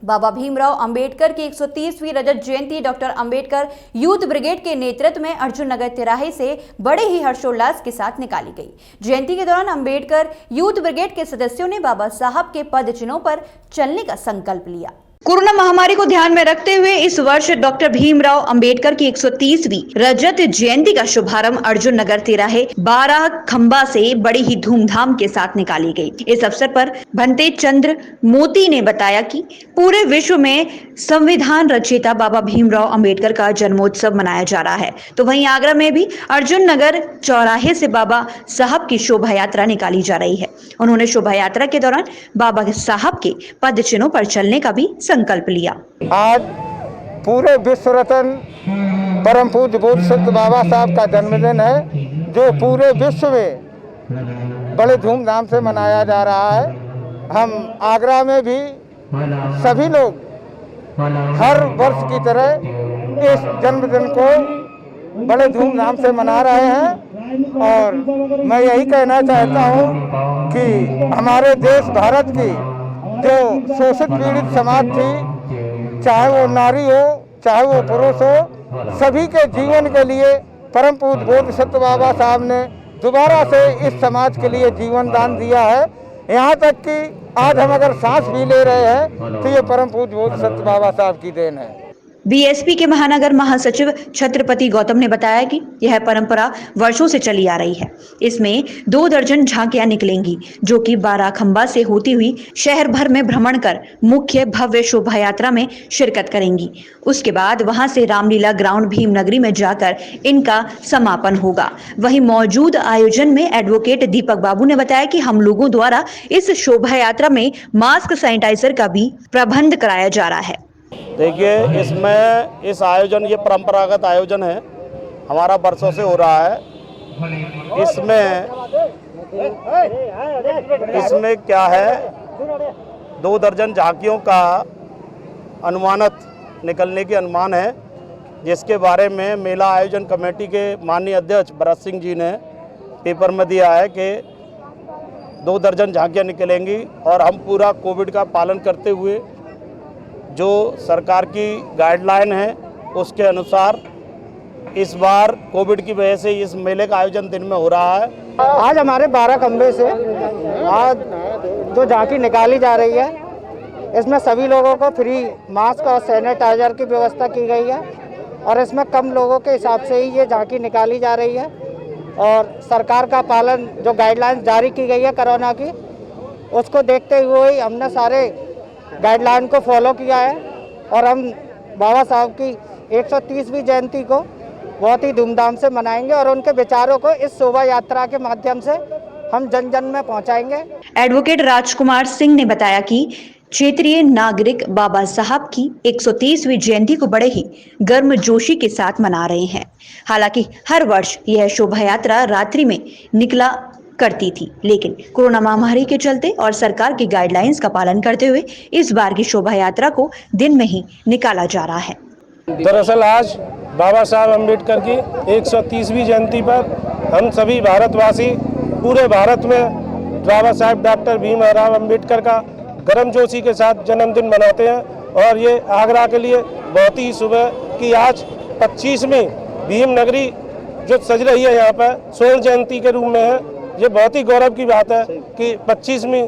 बाबा भीमराव अंबेडकर की 130वीं रजत जयंती doctor Ambedkar youth brigade के नेतृत्व में अर्जुन नगर तिराहे से बड़े ही हर्षोल्लास के साथ निकाली गई। जयंती के दौरान अंबेडकर यूथ ब्रिगेड के सदस्यों ने बाबा साहब के पद चिन्हों पर चलने का संकल्प लिया। कोरोना महामारी को ध्यान में रखते हुए इस वर्ष डॉक्टर भीमराव अंबेडकर की 130वीं रजत जयंती का शुभारंभ अर्जुन नगर तिराहे 12 खंबा से बड़ी ही धूमधाम के साथ निकाली गई। इस अवसर पर भंते चंद्र मोती ने बताया कि पूरे विश्व में संविधान रचयिता बाबा भीमराव अंबेडकर का जन्मोत्सव मनाया जा रहा है, तो वहीं आगरा में भी अर्जुन नगर चौराहे से बाबा साहब की शोभा यात्रा निकाली जा रही है। उन्होंने शोभा यात्रा के दौरान बाबा साहब के पद चिन्हों पर चलने का भी संकल्प लिया। आज पूरे विश्व रत्न परम पूज्य बोधिसत्व बाबा साहब का जन्मदिन है, जो पूरे विश्व में बड़े धूमधाम से मनाया जा रहा है। हम आगरा में भी सभी लोग हर वर्ष की तरह इस जन्मदिन को बड़े धूमधाम से मना रहे हैं और मैं यही कहना चाहता हूँ कि हमारे देश भारत की जो शोषित पीड़ित समाज थी, चाहे वो नारी हो चाहे वो पुरुष हो, सभी के जीवन के लिए परम पूज्य बोधिसत्व बाबा साहब ने दोबारा से इस समाज के लिए जीवन दान दिया है। यहाँ तक कि आज हम अगर सांस भी ले रहे हैं तो ये परम पूज्य बोधिसत्व बाबा साहब की देन है। बीएसपी के महानगर महासचिव छत्रपति गौतम ने बताया कि यह परंपरा वर्षों से चली आ रही है। इसमें 2 दर्जन झांकियां निकलेंगी, जो कि 12 खंबा से होती हुई शहर भर में भ्रमण कर मुख्य भव्य शोभा यात्रा में शिरकत करेंगी। उसके बाद वहां से रामलीला ग्राउंड भीमनगरी में जाकर इनका समापन होगा। वहीं मौजूद आयोजन में एडवोकेट दीपक बाबू ने बताया कि हम लोगों द्वारा इस शोभा यात्रा में मास्क सैनिटाइजर का भी प्रबंध कराया जा रहा है। देखिए, इसमें इस आयोजन, ये परंपरागत आयोजन है, हमारा वर्षों से हो रहा है। इसमें क्या है, 2 दर्जन झांकियों का अनुमानित निकलने की अनुमान है, जिसके बारे में मेला आयोजन कमेटी के माननीय अध्यक्ष भरत सिंह जी ने पेपर में दिया है कि 2 दर्जन झांकियाँ निकलेंगी और हम पूरा कोविड का पालन करते हुए जो सरकार की गाइडलाइन है उसके अनुसार इस बार कोविड की वजह से इस मेले का आयोजन दिन में हो रहा है। आज हमारे 12 खंबे से आज जो झांकी निकाली जा रही है, इसमें सभी लोगों को फ्री मास्क और सैनिटाइजर की व्यवस्था की गई है और इसमें कम लोगों के हिसाब से ही ये झांकी निकाली जा रही है और सरकार का पालन, जो गाइडलाइंस जारी की गई है कोरोना की, उसको देखते हुए हमने सारे गाइडलाइन को फॉलो किया है और हम बाबा साहब की 130वीं जयंती को बहुत ही धूमधाम से मनाएंगे और उनके विचारों को इस शोभा यात्रा के माध्यम से हम जन जन में पहुंचाएंगे। एडवोकेट राजकुमार सिंह ने बताया कि क्षेत्रीय नागरिक बाबा साहब की 130वीं जयंती को बड़े ही गर्मजोशी के साथ मना रहे हैं। हालांकि हर वर्ष यह शोभा यात्रा रात्रि में निकला करती थी, लेकिन कोरोना महामारी के चलते और सरकार की गाइडलाइंस का पालन करते हुए इस बार की शोभा यात्रा को दिन में ही निकाला जा रहा है। दरअसल आज बाबा साहब अम्बेडकर की 130वीं जयंती पर हम सभी भारतवासी पूरे भारत में बाबा साहब डॉक्टर भीमराव अम्बेडकर का गर्मजोशी के साथ जन्मदिन मनाते हैं और ये आगरा के लिए बहुत ही सुबह की आज 25वीं भीमनगरी जो सज रही है, यहाँ पर स्वर्ण जयंती के रूप में है। ये बहुत ही गौरव की बात है कि 25वीं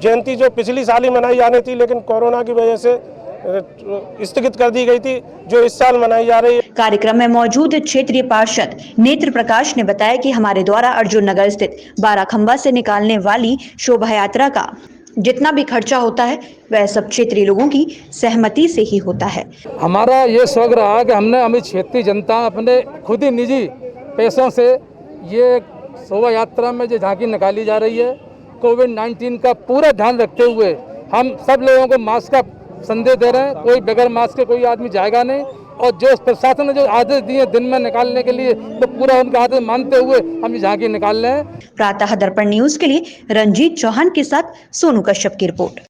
जयंती जो पिछली साल ही मनाई जानी थी, लेकिन कोरोना की वजह से स्थगित कर दी गई थी, जो इस साल मनाई जा रही है। कार्यक्रम में मौजूद क्षेत्रीय पार्षद नेत्र प्रकाश ने बताया कि हमारे द्वारा अर्जुन नगर स्थित 12 खंबा से निकालने वाली शोभा यात्रा का जितना भी खर्चा होता है वह सब क्षेत्रीय लोगों की सहमति से ही होता है। हमारा ये शौक रहा कि हमने हमें क्षेत्रीय जनता अपने खुद ही निजी पैसों से ये शोभा यात्रा में जो झांकी निकाली जा रही है, कोविड-19 का पूरा ध्यान रखते हुए हम सब लोगों को मास्क का संदेश दे रहे हैं। कोई बगैर मास्क के कोई आदमी जाएगा नहीं और जो प्रशासन ने जो आदेश दिए दिन में निकालने के लिए, तो पूरा उनका आदेश मानते हुए हम ये झांकी निकाल रहे हैं। प्रातः दर्पण न्यूज के लिए रंजीत चौहान के साथ सोनू कश्यप की रिपोर्ट।